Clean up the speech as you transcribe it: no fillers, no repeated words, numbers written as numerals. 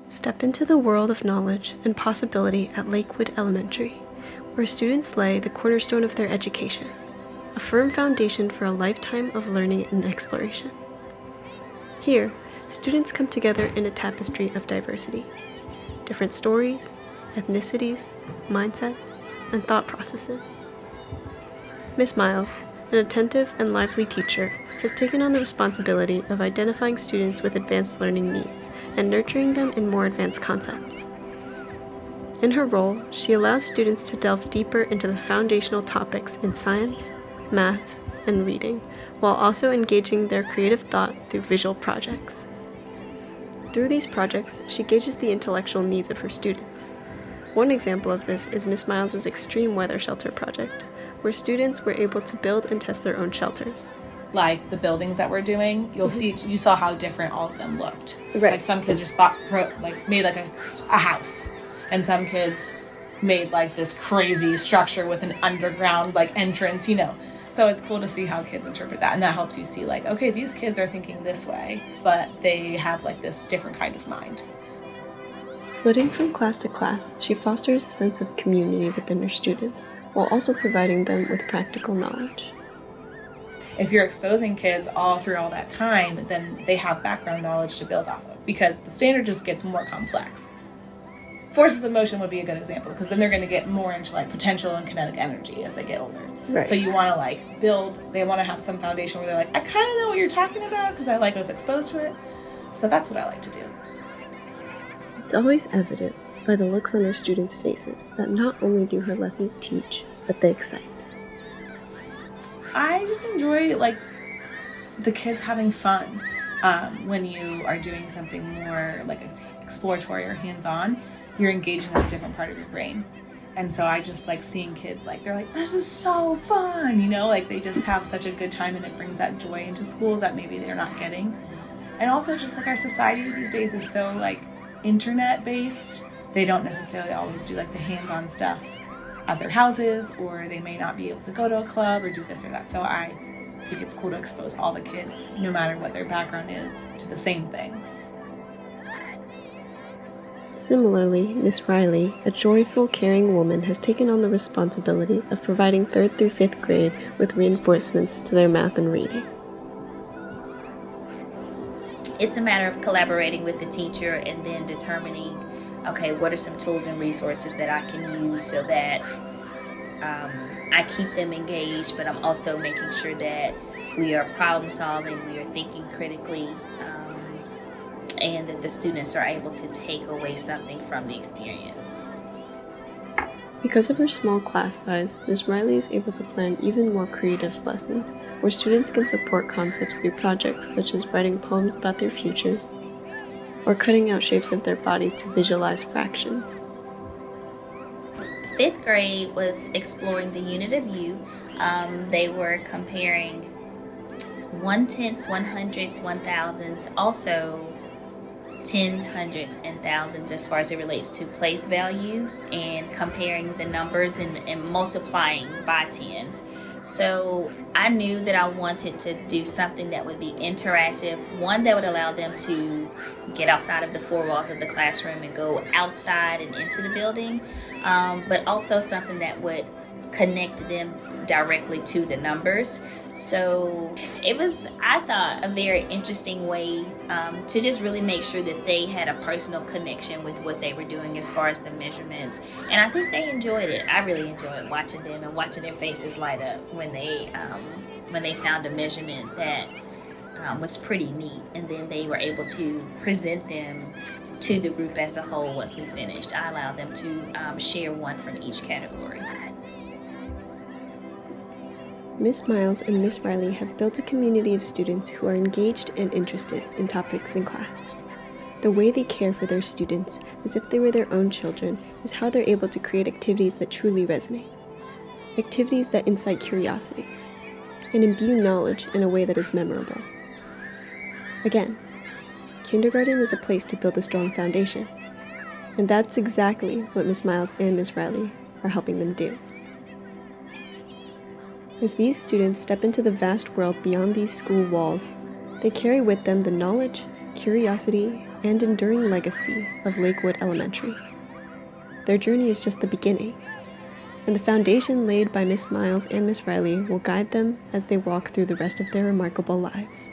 Step into the world of knowledge and possibility at Lakewood Elementary, where students lay the cornerstone of their education, a firm foundation for a lifetime of learning and exploration. Here, students come together in a tapestry of diversity, different stories, ethnicities, mindsets, and thought processes. Miss Miles, an attentive and lively teacher, has taken on the responsibility of identifying students with advanced learning needs and nurturing them in more advanced concepts. In her role, she allows students to delve deeper into the foundational topics in science, math, and reading, while also engaging their creative thought through visual projects. Through these projects, she gauges the intellectual needs of her students. One example of this is Miss Miles' Extreme Weather Shelter project, where students were able to build and test their own shelters. Like the buildings that we're doing, you saw how different all of them looked. Right. Like some kids just made like a house, and some kids made like this crazy structure with an underground like entrance, So it's cool to see how kids interpret that, and that helps you see like, okay, these kids are thinking this way, but they have like this different kind of mind. Flitting from class to class, she fosters a sense of community within her students, while also providing them with practical knowledge. If you're exposing kids all through all that time, then they have background knowledge to build off of, because the standard just gets more complex. Forces of motion would be a good example, because then they're going to get more into like potential and kinetic energy as they get older. Right. So you want to like build, they want to have some foundation where they're like, I kind of know what you're talking about because I was exposed to it. So that's what I like to do. It's always evident by the looks on her students' faces that not only do her lessons teach, but they excite. I just enjoy like the kids having fun when you are doing something more like exploratory or hands-on. You're engaging with a different part of your brain, and so I just like seeing kids like they're like, this is so fun, like they just have such a good time, and it brings that joy into school that maybe they're not getting. And also just like our society these days is so like internet based, they don't necessarily always do like the hands-on stuff at their houses, or they may not be able to go to a club or do this or that. So I think it's cool to expose all the kids, no matter what their background is, to the same thing. Similarly, Miss Riley, a joyful, caring woman, has taken on the responsibility of providing 3rd through 5th grade with reinforcements to their math and reading. It's a matter of collaborating with the teacher and then determining, okay, what are some tools and resources that I can use so that I keep them engaged, but I'm also making sure that we are problem solving, we are thinking critically, and that the students are able to take away something from the experience. Because of her small class size, Ms. Riley is able to plan even more creative lessons, where students can support concepts through projects such as writing poems about their futures, or cutting out shapes of their bodies to visualize fractions. 5th grade was exploring the unit of view. They were comparing 1/10, 100s, 1000s, also tens, hundreds, and thousands as far as it relates to place value, and comparing the numbers and multiplying by tens. So I knew that I wanted to do something that would be interactive, one that would allow them to get outside of the 4 walls of the classroom and go outside and into the building, but also something that would connect them directly to the numbers. So it was, I thought, a very interesting way to just really make sure that they had a personal connection with what they were doing as far as the measurements. And I think they enjoyed it. I really enjoyed watching them and watching their faces light up when they found a measurement that was pretty neat. And then they were able to present them to the group as a whole once we finished. I allowed them to share one from each category. Miss Miles and Miss Riley have built a community of students who are engaged and interested in topics in class. The way they care for their students, as if they were their own children, is how they're able to create activities that truly resonate. Activities that incite curiosity, and imbue knowledge in a way that is memorable. Again, kindergarten is a place to build a strong foundation, and that's exactly what Miss Miles and Miss Riley are helping them do. As these students step into the vast world beyond these school walls, they carry with them the knowledge, curiosity, and enduring legacy of Lakewood Elementary. Their journey is just the beginning, and the foundation laid by Miss Miles and Miss Riley will guide them as they walk through the rest of their remarkable lives.